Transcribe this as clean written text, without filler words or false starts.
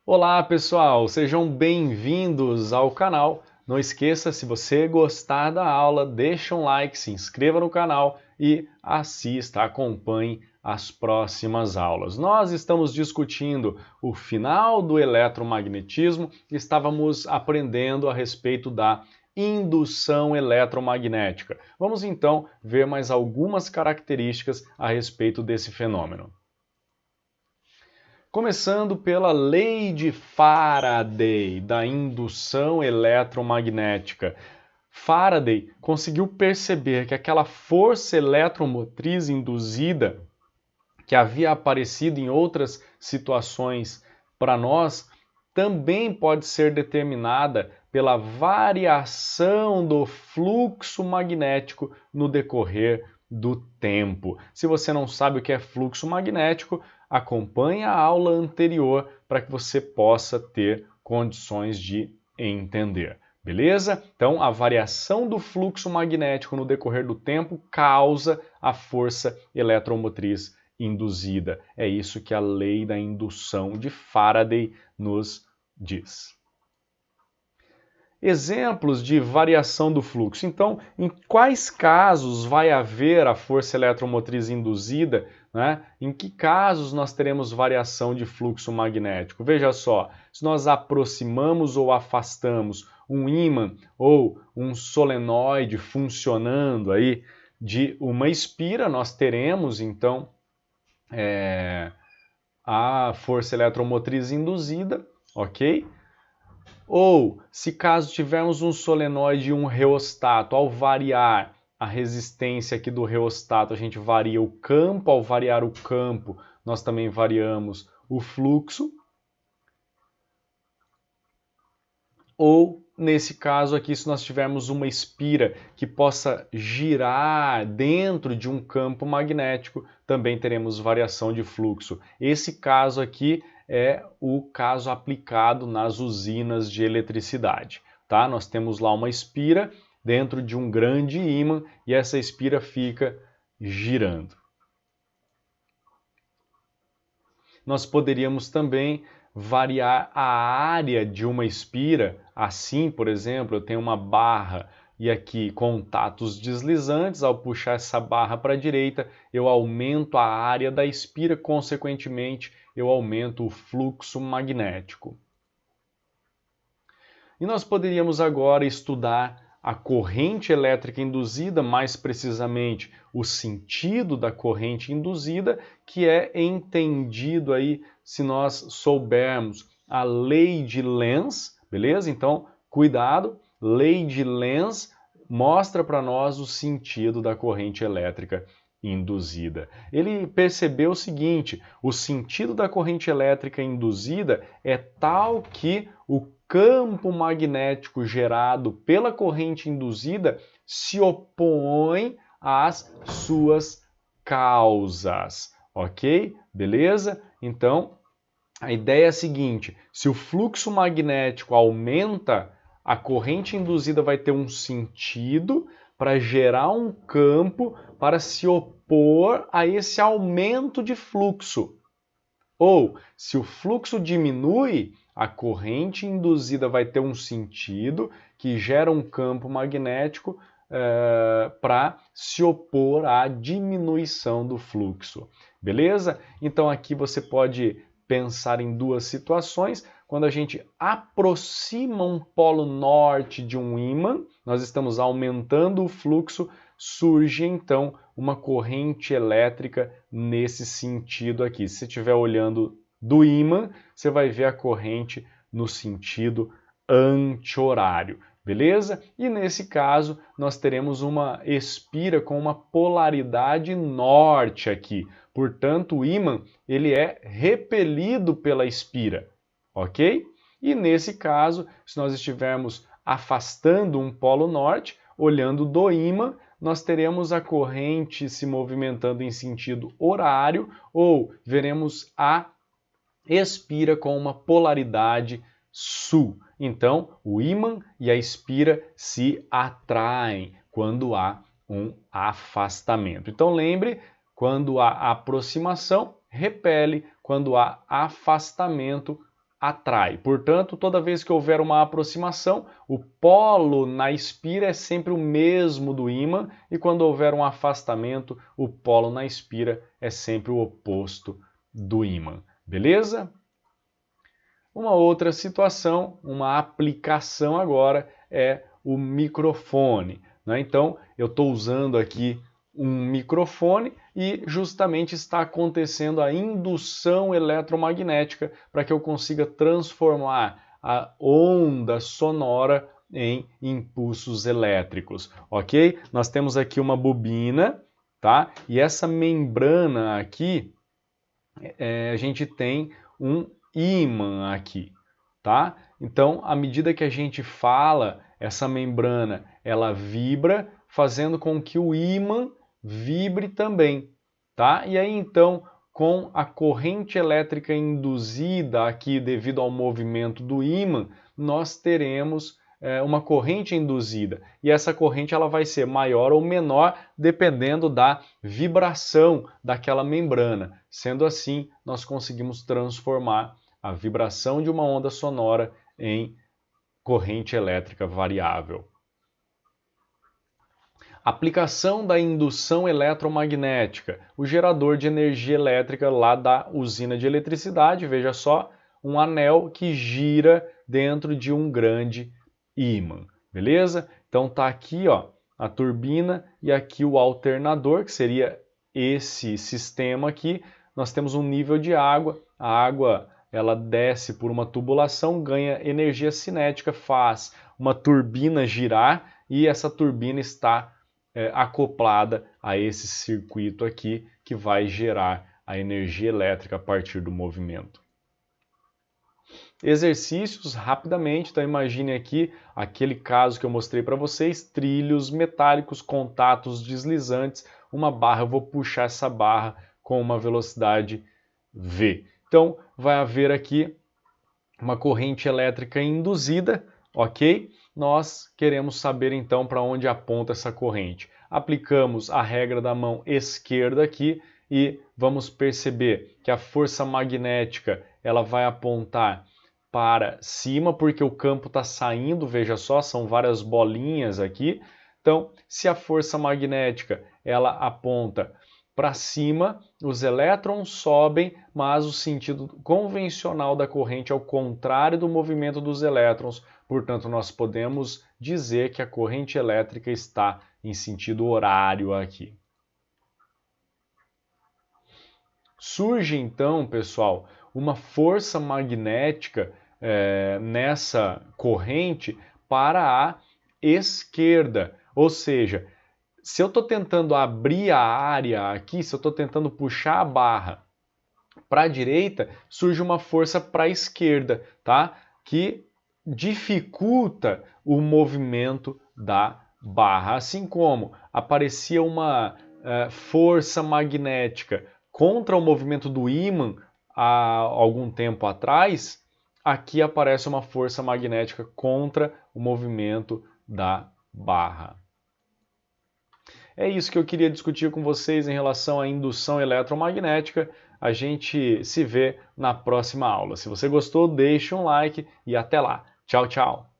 Olá pessoal, sejam bem-vindos ao canal. Não esqueça, se você gostar da aula, deixa um like, se inscreva no canal e assista, acompanhe as próximas aulas. Nós estamos discutindo o final do eletromagnetismo, estávamos aprendendo a respeito da indução eletromagnética. Vamos então ver mais algumas características a respeito desse fenômeno. Começando pela lei de Faraday, da indução eletromagnética. Faraday conseguiu perceber que aquela força eletromotriz induzida, que havia aparecido em outras situações para nós, também pode ser determinada pela variação do fluxo magnético no decorrer do tempo. Se você não sabe o que é fluxo magnético, acompanhe a aula anterior para que você possa ter condições de entender. Beleza? Então, a variação do fluxo magnético no decorrer do tempo causa a força eletromotriz induzida. É isso que a lei da indução de Faraday nos diz. Exemplos de variação do fluxo. Então, em quais casos vai haver a força eletromotriz induzida? Né? Em que casos nós teremos variação de fluxo magnético? Veja só, se nós aproximamos ou afastamos um ímã ou um solenoide funcionando aí de uma espira, nós teremos então a força eletromotriz induzida, ok? Ou, se caso tivermos um solenoide e um reostato, ao variar a resistência aqui do reostato, a gente varia o campo, ao variar o campo, nós também variamos o fluxo. Ou, nesse caso aqui, se nós tivermos uma espira que possa girar dentro de um campo magnético, também teremos variação de fluxo. Esse caso aqui é o caso aplicado nas usinas de eletricidade. Tá? Nós temos lá uma espira dentro de um grande ímã e essa espira fica girando. Nós poderíamos também variar a área de uma espira. Assim, por exemplo, eu tenho uma barra e aqui contatos deslizantes. Ao puxar essa barra para a direita, eu aumento a área da espira, consequentemente, eu aumento o fluxo magnético. E nós poderíamos agora estudar a corrente elétrica induzida, mais precisamente o sentido da corrente induzida, que é entendido aí se nós soubermos a lei de Lenz, beleza? Então, cuidado, lei de Lenz mostra para nós o sentido da corrente elétrica induzida. Ele percebeu o seguinte: o sentido da corrente elétrica induzida é tal que o campo magnético gerado pela corrente induzida se opõe às suas causas, ok? Beleza? Então, a ideia é a seguinte: se o fluxo magnético aumenta, a corrente induzida vai ter um sentido para gerar um campo para se opor a esse aumento de fluxo. Ou, se o fluxo diminui, a corrente induzida vai ter um sentido que gera um campo magnético para se opor à diminuição do fluxo. Beleza? Então aqui você pode pensar em duas situações. Quando a gente aproxima um polo norte de um ímã, nós estamos aumentando o fluxo, surge então uma corrente elétrica nesse sentido aqui. Se você estiver olhando do ímã, você vai ver a corrente no sentido anti-horário, beleza? E nesse caso, nós teremos uma espira com uma polaridade norte aqui. Portanto, o ímã ele é repelido pela espira, ok? E nesse caso, se nós estivermos afastando um polo norte, olhando do ímã, nós teremos a corrente se movimentando em sentido horário ou veremos a espira com uma polaridade sul. Então, o ímã e a espira se atraem quando há um afastamento. Então, lembre, quando há aproximação, repele, quando há afastamento, atrai. Portanto, toda vez que houver uma aproximação, o polo na espira é sempre o mesmo do ímã, e quando houver um afastamento, o polo na espira é sempre o oposto do ímã. Beleza? Uma outra situação, uma aplicação agora é o microfone, né? Então, eu estou usando aqui um microfone e justamente está acontecendo a indução eletromagnética para que eu consiga transformar a onda sonora em impulsos elétricos, ok? Nós temos aqui uma bobina, tá? E essa membrana aqui, a gente tem um ímã aqui, tá? Então, à medida que a gente fala, essa membrana, ela vibra, fazendo com que o ímã vibre também, tá? E aí, então, com a corrente elétrica induzida aqui devido ao movimento do ímã, nós teremos uma corrente induzida. E essa corrente ela vai ser maior ou menor dependendo da vibração daquela membrana. Sendo assim, nós conseguimos transformar a vibração de uma onda sonora em corrente elétrica variável. Aplicação da indução eletromagnética. O gerador de energia elétrica lá da usina de eletricidade, veja só, um anel que gira dentro de um grande ímã, beleza? Então tá aqui, ó, a turbina e aqui o alternador, que seria esse sistema aqui. Nós temos um nível de água, a água ela desce por uma tubulação, ganha energia cinética, faz uma turbina girar e essa turbina está acoplada a esse circuito aqui que vai gerar a energia elétrica a partir do movimento. Exercícios rapidamente, então imagine aqui aquele caso que eu mostrei para vocês, trilhos metálicos, contatos deslizantes, uma barra, eu vou puxar essa barra com uma velocidade V. Então vai haver aqui uma corrente elétrica induzida, ok? Nós queremos saber então para onde aponta essa corrente. Aplicamos a regra da mão esquerda aqui e vamos perceber que a força magnética ela vai apontar para cima, porque o campo está saindo, veja só, são várias bolinhas aqui. Então, se a força magnética ela aponta para cima, os elétrons sobem, mas o sentido convencional da corrente é o contrário do movimento dos elétrons, portanto, nós podemos dizer que a corrente elétrica está em sentido horário aqui. Surge então, pessoal, uma força magnética nessa corrente para a esquerda, ou seja, se eu estou tentando abrir a área aqui, se eu estou tentando puxar a barra para a direita, surge uma força para a esquerda, tá? Que dificulta o movimento da barra. Assim como aparecia uma força magnética contra o movimento do ímã há algum tempo atrás, aqui aparece uma força magnética contra o movimento da barra. É isso que eu queria discutir com vocês em relação à indução eletromagnética. A gente se vê na próxima aula. Se você gostou, deixe um like e até lá. Tchau, tchau!